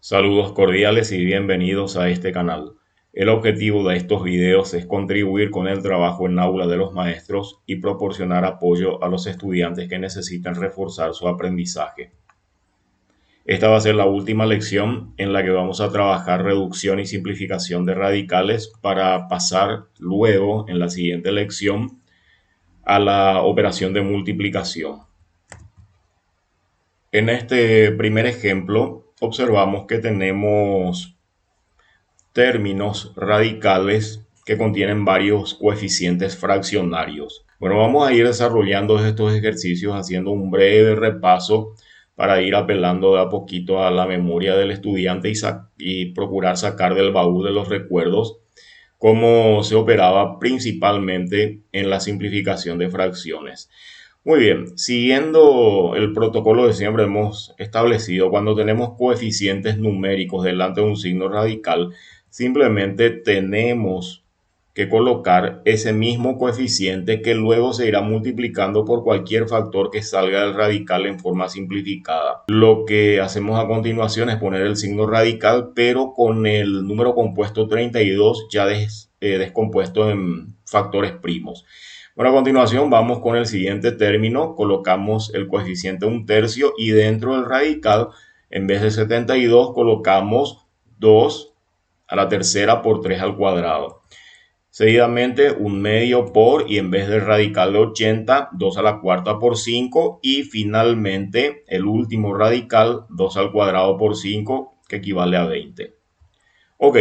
Saludos cordiales y bienvenidos a este canal. El objetivo de estos videos es contribuir con el trabajo en aula de los maestros y proporcionar apoyo a los estudiantes que necesitan reforzar su aprendizaje. Esta va a ser la última lección en la que vamos a trabajar reducción y simplificación de radicales para pasar luego en la siguiente lección a la operación de multiplicación. En este primer ejemplo observamos que tenemos términos radicales que contienen varios coeficientes fraccionarios. Bueno, vamos a ir desarrollando estos ejercicios haciendo un breve repaso para ir apelando de a poquito a la memoria del estudiante y procurar sacar del baúl de los recuerdos cómo se operaba principalmente en la simplificación de fracciones. Muy bien, siguiendo el protocolo de siempre hemos establecido, cuando tenemos coeficientes numéricos delante de un signo radical, simplemente tenemos que colocar ese mismo coeficiente que luego se irá multiplicando por cualquier factor que salga del radical en forma simplificada. Lo que hacemos a continuación es poner el signo radical, pero con el número compuesto 32 ya descompuesto en factores primos. Bueno, a continuación vamos con el siguiente término, colocamos el coeficiente 1/3 y dentro del radical, en vez de 72, colocamos 2 a la tercera por 3 al cuadrado. Seguidamente 1/2 por, y en vez del radical de 80, 2 a la cuarta por 5, y finalmente el último radical, 2 al cuadrado por 5, que equivale a 20. Ok,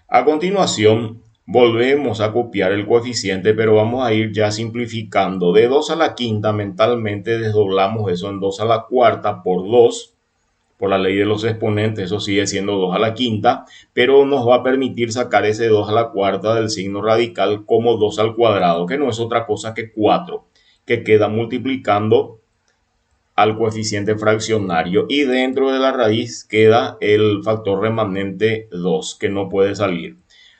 a continuación volvemos a copiar el coeficiente, pero vamos a ir ya simplificando. De 2 a la quinta mentalmente desdoblamos eso en 2 a la cuarta por 2. Por la ley de los exponentes, eso sigue siendo 2 a la quinta, pero nos va a permitir sacar ese 2 a la cuarta del signo radical como 2 al cuadrado, que no es otra cosa que 4, que queda multiplicando al coeficiente fraccionario, y dentro de la raíz queda el factor remanente 2, que no puede salir.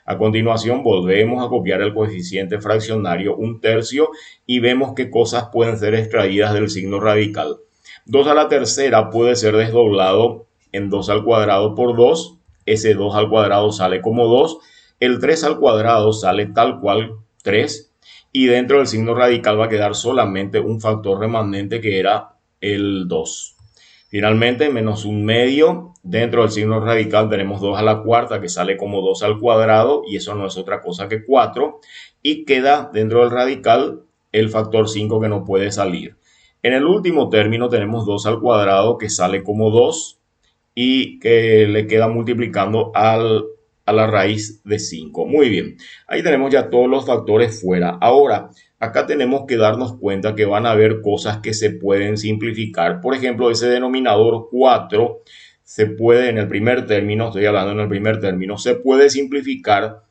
A continuación volvemos a copiar el coeficiente fraccionario 1/3 y vemos qué cosas pueden ser extraídas del signo radical. 2 a la tercera puede ser desdoblado en 2 al cuadrado por 2. Ese 2 al cuadrado sale como 2. El 3 al cuadrado sale tal cual 3. Y dentro del signo radical va a quedar solamente un factor remanente que era el 2. Finalmente, menos 1/2. Dentro del signo radical tenemos 2 a la cuarta que sale como 2 al cuadrado, y eso no es otra cosa que 4. Y queda dentro del radical el factor 5 que no puede salir. En el último término tenemos 2 al cuadrado que sale como 2 y que le queda multiplicando a la raíz de 5. Muy bien, ahí tenemos ya todos los factores fuera. Ahora, acá tenemos que darnos cuenta que van a haber cosas que se pueden simplificar. Por ejemplo, ese denominador 4 se puede, en el primer término, estoy hablando en el primer término, se puede simplificar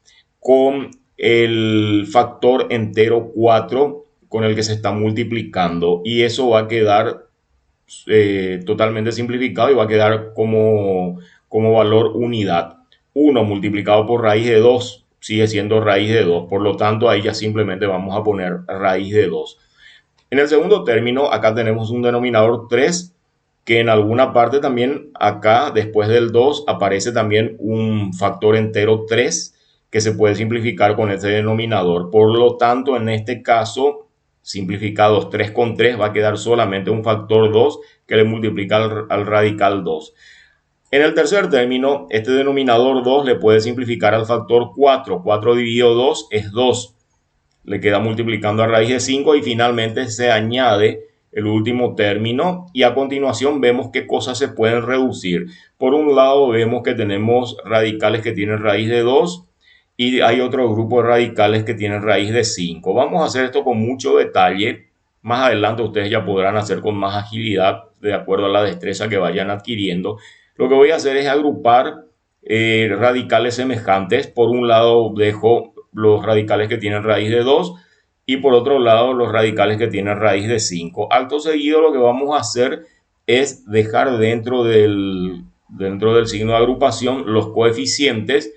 con el factor entero 4 con el que se está multiplicando, y eso va a quedar totalmente simplificado y va a quedar como valor unidad. 1 multiplicado por raíz de 2 sigue siendo raíz de 2, por lo tanto ahí ya simplemente vamos a poner raíz de 2. En el segundo término, acá tenemos un denominador 3, que en alguna parte también acá después del 2 aparece también un factor entero 3 que se puede simplificar con este denominador. Por lo tanto, en este caso, simplificados 3 con 3 va a quedar solamente un factor 2 que le multiplica al radical 2. En el tercer término, este denominador 2 le puede simplificar al factor 4. 4 dividido 2 es 2. Le queda multiplicando a raíz de 5, y finalmente se añade el último término, y a continuación vemos qué cosas se pueden reducir. Por un lado vemos que tenemos radicales que tienen raíz de 2 y hay otro grupo de radicales que tienen raíz de 5. Vamos a hacer esto con mucho detalle. Más adelante ustedes ya podrán hacer con más agilidad de acuerdo a la destreza que vayan adquiriendo. Lo que voy a hacer es agrupar radicales semejantes. Por un lado dejo los radicales que tienen raíz de 2 y por otro lado los radicales que tienen raíz de 5. Acto seguido lo que vamos a hacer es dejar dentro del signo de agrupación los coeficientes.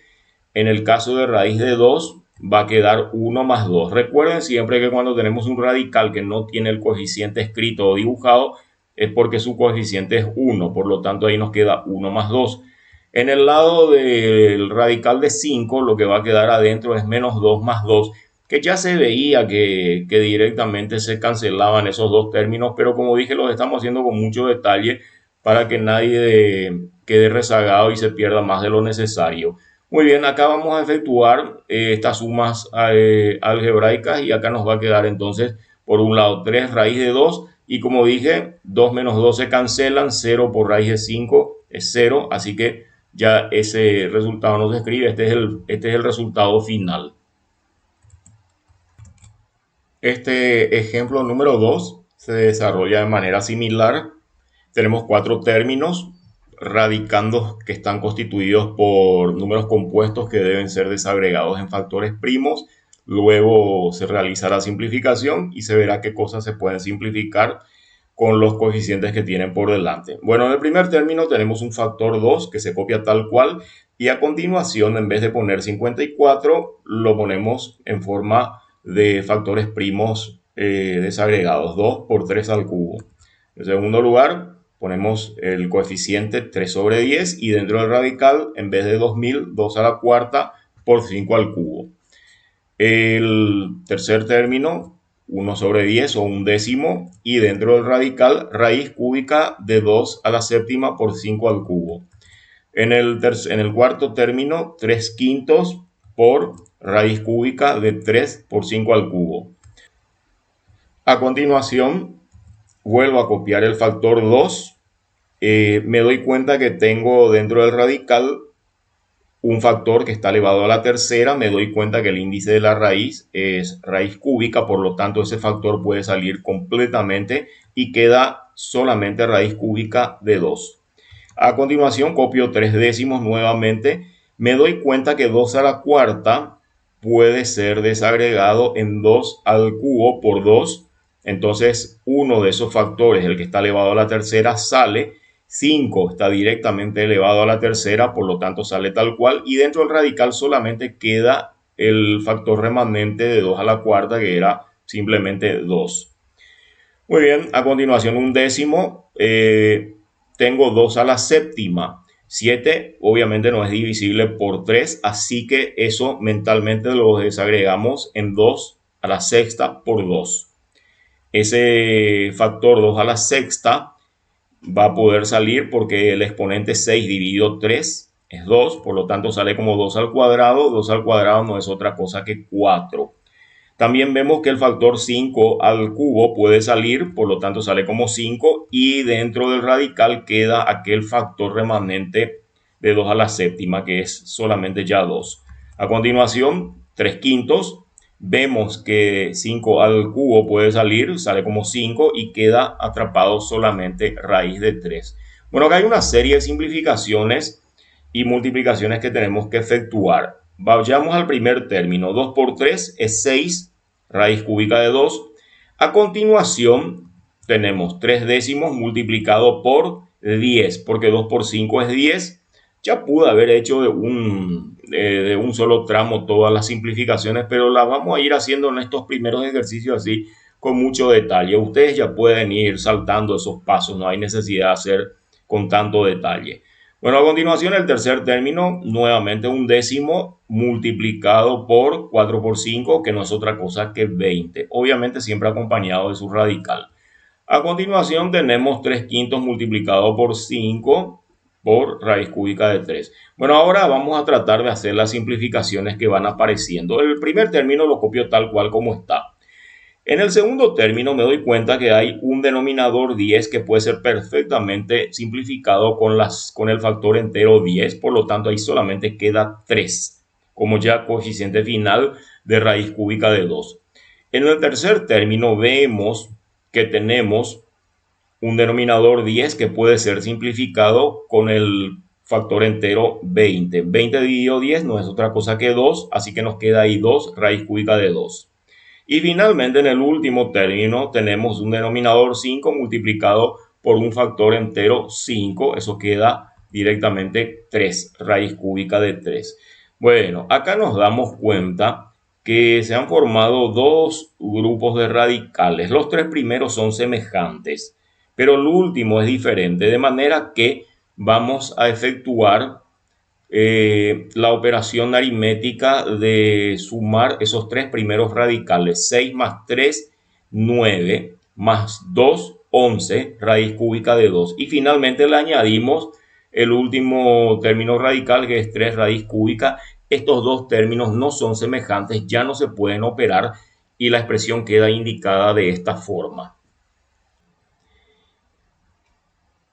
En el caso de raíz de 2 va a quedar 1 más 2. Recuerden siempre que cuando tenemos un radical que no tiene el coeficiente escrito o dibujado es porque su coeficiente es 1, por lo tanto ahí nos queda 1 más 2. En el lado del radical de 5, lo que va a quedar adentro es menos 2 más 2, que ya se veía que directamente se cancelaban esos dos términos, pero como dije, los estamos haciendo con mucho detalle para que nadie quede rezagado y se pierda más de lo necesario. Muy bien, acá vamos a efectuar estas sumas algebraicas y acá nos va a quedar entonces, por un lado, 3 raíz de 2 y como dije, 2 menos 2 se cancelan, 0 por raíz de 5 es 0, así que ya ese resultado no se escribe, este es el resultado final. Este ejemplo número 2 se desarrolla de manera similar. Tenemos cuatro términos radicandos que están constituidos por números compuestos que deben ser desagregados en factores primos. Luego se realiza la simplificación y se verá qué cosas se pueden simplificar con los coeficientes que tienen por delante. Bueno, en el primer término tenemos un factor 2 que se copia tal cual y a continuación, en vez de poner 54, lo ponemos en forma de factores primos desagregados, 2 por 3 al cubo. En segundo lugar, ponemos el coeficiente 3 sobre 10 y dentro del radical, en vez de 2000, 2 a la cuarta por 5 al cubo. El tercer término, 1 sobre 10 o un décimo, y dentro del radical, raíz cúbica de 2 a la séptima por 5 al cubo. En el cuarto término, 3 quintos por raíz cúbica de 3 por 5 al cubo. A continuación, vuelvo a copiar el factor 2. Me doy cuenta que tengo dentro del radical un factor que está elevado a la tercera, me doy cuenta que el índice de la raíz es raíz cúbica, por lo tanto ese factor puede salir completamente y queda solamente raíz cúbica de 2. A continuación copio 3 décimos nuevamente, me doy cuenta que 2 a la cuarta puede ser desagregado en 2 al cubo por 2, entonces uno de esos factores, el que está elevado a la tercera, sale. 5 está directamente elevado a la tercera, por lo tanto sale tal cual, y dentro del radical solamente queda el factor remanente de 2 a la cuarta, que era simplemente 2. Muy bien, a continuación un décimo, tengo 2 a la séptima. 7 obviamente no es divisible por 3, así que eso mentalmente lo desagregamos en 2 a la sexta por 2. Ese factor 2 a la sexta va a poder salir porque el exponente 6 dividido 3 es 2, por lo tanto sale como 2 al cuadrado. 2 al cuadrado no es otra cosa que 4. También vemos que el factor 5 al cubo puede salir, por lo tanto sale como 5 y dentro del radical queda aquel factor remanente de 2 a la séptima, que es solamente ya 2. A continuación, 3 quintos. Vemos que 5 al cubo puede salir, sale como 5 y queda atrapado solamente raíz de 3. Bueno, acá hay una serie de simplificaciones y multiplicaciones que tenemos que efectuar. Vayamos al primer término. 2 por 3 es 6, raíz cúbica de 2. A continuación tenemos 3 décimos multiplicado por 10, porque 2 por 5 es 10. Ya pude haber hecho de un solo tramo todas las simplificaciones, pero las vamos a ir haciendo en estos primeros ejercicios así con mucho detalle. Ustedes ya pueden ir saltando esos pasos, no hay necesidad de hacer con tanto detalle. Bueno, a continuación el tercer término, nuevamente un décimo multiplicado por 4 por 5, que no es otra cosa que 20. Obviamente siempre acompañado de su radical. A continuación tenemos 3 quintos multiplicado por 5 por raíz cúbica de 3. Bueno, ahora vamos a tratar de hacer las simplificaciones que van apareciendo. El primer término lo copio tal cual como está. En el segundo término me doy cuenta que hay un denominador 10 que puede ser perfectamente simplificado con el factor entero 10, por lo tanto ahí solamente queda 3 como ya coeficiente final de raíz cúbica de 2. En el tercer término vemos que tenemos un denominador 10 que puede ser simplificado con el factor entero 20. 20 dividido 10 no es otra cosa que 2, así que nos queda ahí 2 raíz cúbica de 2. Y finalmente en el último término tenemos un denominador 5 multiplicado por un factor entero 5. Eso queda directamente 3, raíz cúbica de 3. Bueno, acá nos damos cuenta que se han formado dos grupos de radicales. Los tres primeros son semejantes, pero el último es diferente, de manera que vamos a efectuar la operación aritmética de sumar esos tres primeros radicales. 6 más 3, 9, más 2, 11, raíz cúbica de 2. Y finalmente le añadimos el último término radical, que es 3 raíz cúbica. Estos dos términos no son semejantes, ya no se pueden operar y la expresión queda indicada de esta forma.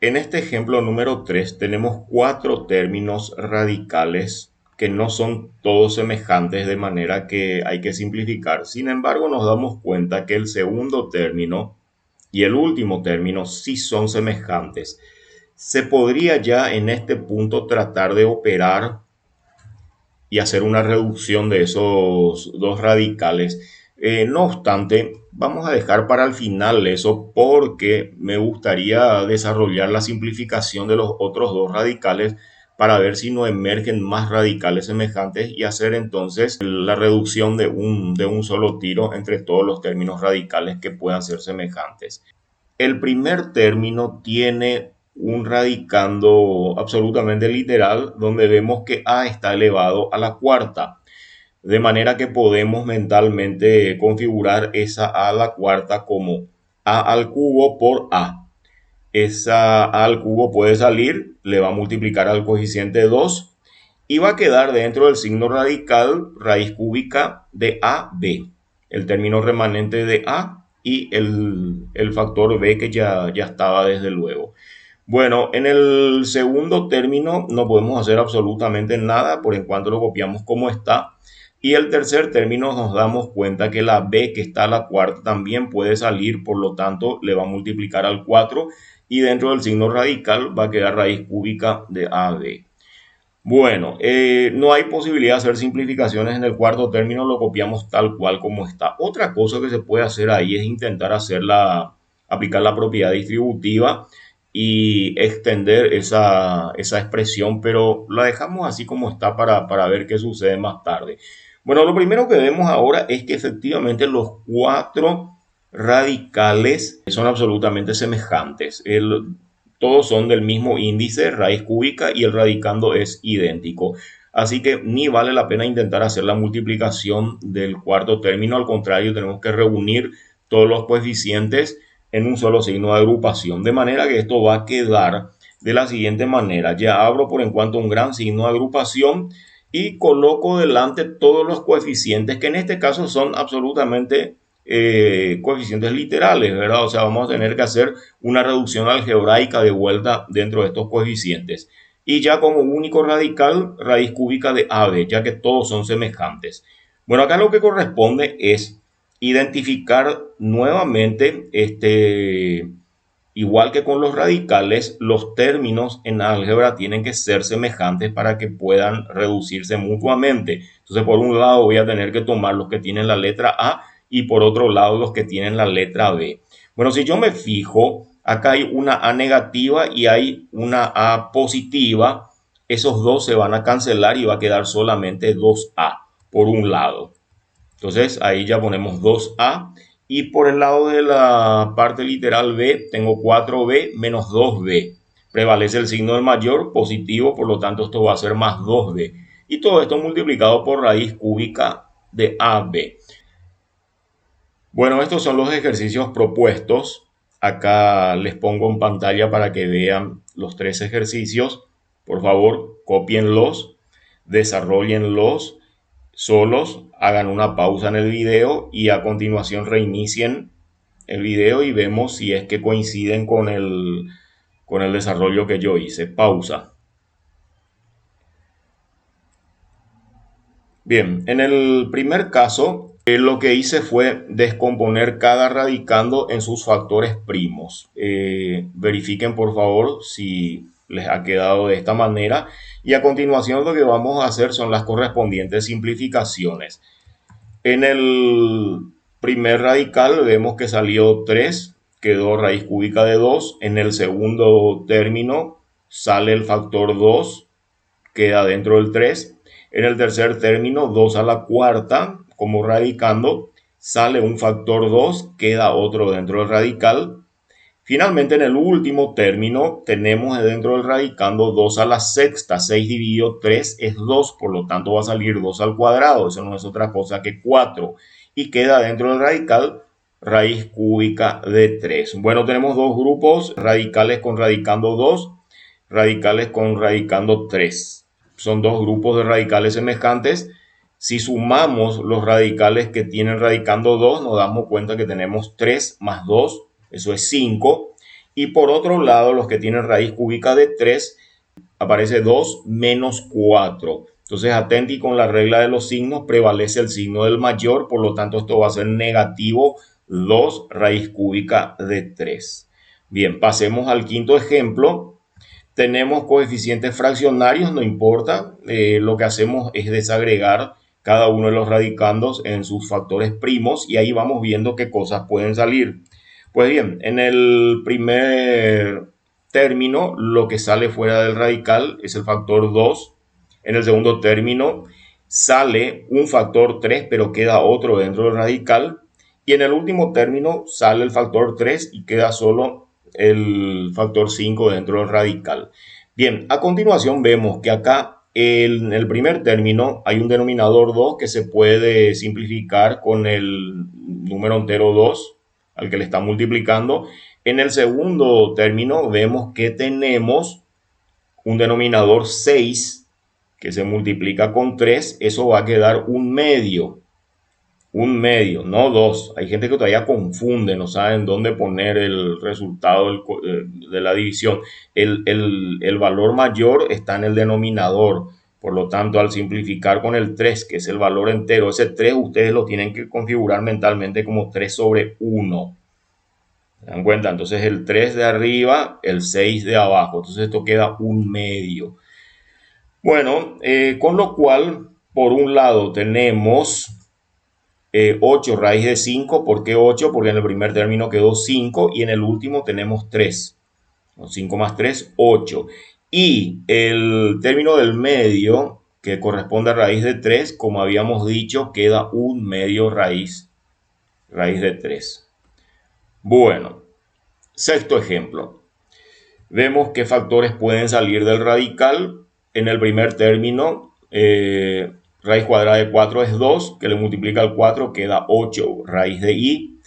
En este ejemplo número 3 tenemos cuatro términos radicales que no son todos semejantes, de manera que hay que simplificar. Sin embargo, nos damos cuenta que el segundo término y el último término sí son semejantes. Se podría ya en este punto tratar de operar y hacer una reducción de esos dos radicales. No obstante, vamos a dejar para el final eso porque me gustaría desarrollar la simplificación de los otros dos radicales para ver si no emergen más radicales semejantes y hacer entonces la reducción de un solo tiro entre todos los términos radicales que puedan ser semejantes. El primer término tiene un radicando absolutamente literal donde vemos que a está elevado a la cuarta. De manera que podemos mentalmente configurar esa a la cuarta como a al cubo por a. Esa a al cubo puede salir, le va a multiplicar al coeficiente 2 y va a quedar dentro del signo radical raíz cúbica de AB, el término remanente de A y el factor B que ya estaba desde luego. Bueno, en el segundo término no podemos hacer absolutamente nada por en cuanto lo copiamos como está. Y el tercer término nos damos cuenta que la B que está a la cuarta también puede salir, por lo tanto le va a multiplicar al 4 y dentro del signo radical va a quedar raíz cúbica de AB. Bueno, no hay posibilidad de hacer simplificaciones en el cuarto término, lo copiamos tal cual como está. Otra cosa que se puede hacer ahí es intentar aplicar la propiedad distributiva y extender esa expresión, pero la dejamos así como está para ver qué sucede más tarde. Bueno, lo primero que vemos ahora es que efectivamente los cuatro radicales son absolutamente semejantes. Todos son del mismo índice, raíz cúbica, y el radicando es idéntico. Así que ni vale la pena intentar hacer la multiplicación del cuarto término. Al contrario, tenemos que reunir todos los coeficientes en un solo signo de agrupación. De manera que esto va a quedar de la siguiente manera. Ya abro por en cuanto un gran signo de agrupación y coloco delante todos los coeficientes, que en este caso son absolutamente coeficientes literales, ¿verdad? O sea, vamos a tener que hacer una reducción algebraica de vuelta dentro de estos coeficientes. Y ya como único radical, raíz cúbica de AB, ya que todos son semejantes. Bueno, acá lo que corresponde es identificar nuevamente, igual que con los radicales, los términos en álgebra tienen que ser semejantes para que puedan reducirse mutuamente. Entonces, por un lado voy a tener que tomar los que tienen la letra A y por otro lado los que tienen la letra B. Bueno, si yo me fijo, acá hay una A negativa y hay una A positiva. Esos dos se van a cancelar y va a quedar solamente 2A por un lado. Entonces ahí ya ponemos 2A y por el lado de la parte literal B tengo 4B menos 2B. Prevalece el signo del mayor positivo, por lo tanto esto va a ser más 2B. Y todo esto multiplicado por raíz cúbica de AB. Bueno, estos son los ejercicios propuestos. Acá les pongo en pantalla para que vean los tres ejercicios. Por favor, cópienlos, desarrollenlos solos, hagan una pausa en el video y a continuación reinicien el video y vemos si es que coinciden con el desarrollo que yo hice. Pausa. Bien, en el primer caso, lo que hice fue descomponer cada radicando en sus factores primos. Verifiquen por favor si les ha quedado de esta manera. Y a continuación lo que vamos a hacer son las correspondientes simplificaciones. En el primer radical vemos que salió 3, quedó raíz cúbica de 2. En el segundo término sale el factor 2, queda dentro del 3. En el tercer término, 2 a la cuarta, como radicando, sale un factor 2, queda otro dentro del radical. Finalmente, en el último término, tenemos dentro del radicando 2 a la sexta. 6 dividido 3 es 2, por lo tanto va a salir 2 al cuadrado. Eso no es otra cosa que 4. Y queda dentro del radical raíz cúbica de 3. Bueno, tenemos dos grupos, radicales con radicando 2, radicales con radicando 3. Son dos grupos de radicales semejantes. Si sumamos los radicales que tienen radicando 2, nos damos cuenta que tenemos 3 más 2, eso es 5. Y por otro lado, los que tienen raíz cúbica de 3, aparece 2 menos 4. Entonces, atenti con la regla de los signos, prevalece el signo del mayor, por lo tanto esto va a ser negativo 2 raíz cúbica de 3. Bien, pasemos al quinto ejemplo. Tenemos coeficientes fraccionarios, no importa, lo que hacemos es desagregar cada uno de los radicandos en sus factores primos y ahí vamos viendo qué cosas pueden salir. Pues bien, en el primer término lo que sale fuera del radical es el factor 2. En el segundo término sale un factor 3, pero queda otro dentro del radical. Y en el último término sale el factor 3 y queda solo el factor 5 dentro del radical. Bien, a continuación vemos que acá en el primer término hay un denominador 2 que se puede simplificar con el número entero 2 al que le está multiplicando. En el segundo término vemos que tenemos un denominador 6 que se multiplica con 3, eso va a quedar un medio, no 2. Hay gente que todavía confunde, no saben dónde poner el resultado de la división. El valor mayor está en el denominador. Por lo tanto, al simplificar con el 3, que es el valor entero, ese 3 ustedes lo tienen que configurar mentalmente como 3 sobre 1. ¿Se dan cuenta? Entonces el 3 de arriba, el 6 de abajo. Entonces esto queda un medio. Bueno, con lo cual, por un lado tenemos 8 raíz de 5. ¿Por qué 8? Porque en el primer término quedó 5 y en el último tenemos 3. 5 más 3, 8. Y el término del medio, que corresponde a raíz de 3, como habíamos dicho, queda un medio raíz de 3. Bueno, sexto ejemplo. Vemos qué factores pueden salir del radical. En el primer término, raíz cuadrada de 4 es 2, que le multiplica al 4, queda 8 raíz de i.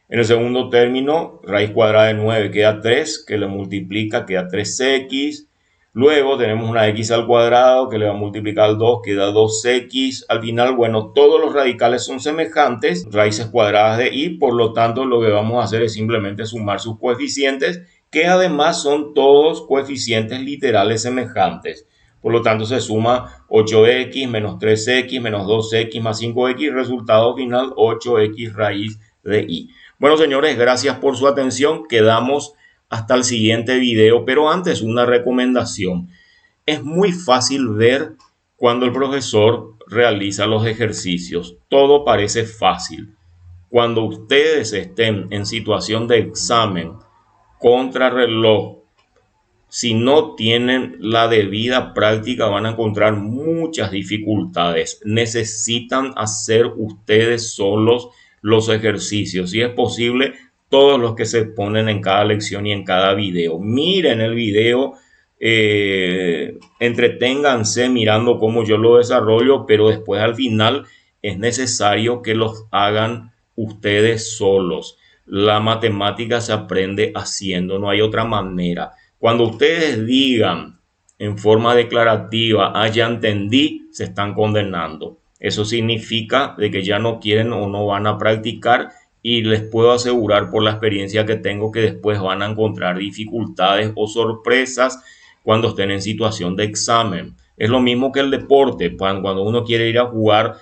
En el segundo término, raíz cuadrada de 9 queda 3, que le multiplica, queda 3x. Luego tenemos una x al cuadrado que le va a multiplicar al 2, queda 2x. Al final, bueno, todos los radicales son semejantes, raíces cuadradas de i, por lo tanto lo que vamos a hacer es simplemente sumar sus coeficientes, que además son todos coeficientes literales semejantes. Por lo tanto, se suma 8x menos 3x menos 2x más 5x, resultado final 8x raíz de i. Bueno, señores, gracias por su atención. Quedamos hasta el siguiente video, pero antes una recomendación. Es muy fácil ver cuando el profesor realiza los ejercicios. Todo parece fácil. Cuando ustedes estén en situación de examen, contrarreloj, si no tienen la debida práctica van a encontrar muchas dificultades. Necesitan hacer ustedes solos los ejercicios. Si es posible, todos los que se ponen en cada lección y en cada video. Miren el video, entreténganse mirando cómo yo lo desarrollo, pero después al final es necesario que los hagan ustedes solos. La matemática se aprende haciendo, no hay otra manera. Cuando ustedes digan en forma declarativa, ya entendí, se están condenando. Eso significa de que ya no quieren o no van a practicar, y les puedo asegurar por la experiencia que tengo que después van a encontrar dificultades o sorpresas cuando estén en situación de examen. Es lo mismo que el deporte. Cuando uno quiere ir a jugar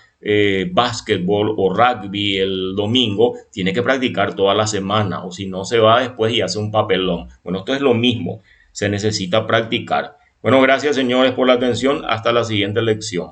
básquetbol o rugby el domingo, tiene que practicar toda la semana, o si no se va después y hace un papelón. Bueno, esto es lo mismo, se necesita practicar. Bueno, gracias señores por la atención, hasta la siguiente lección.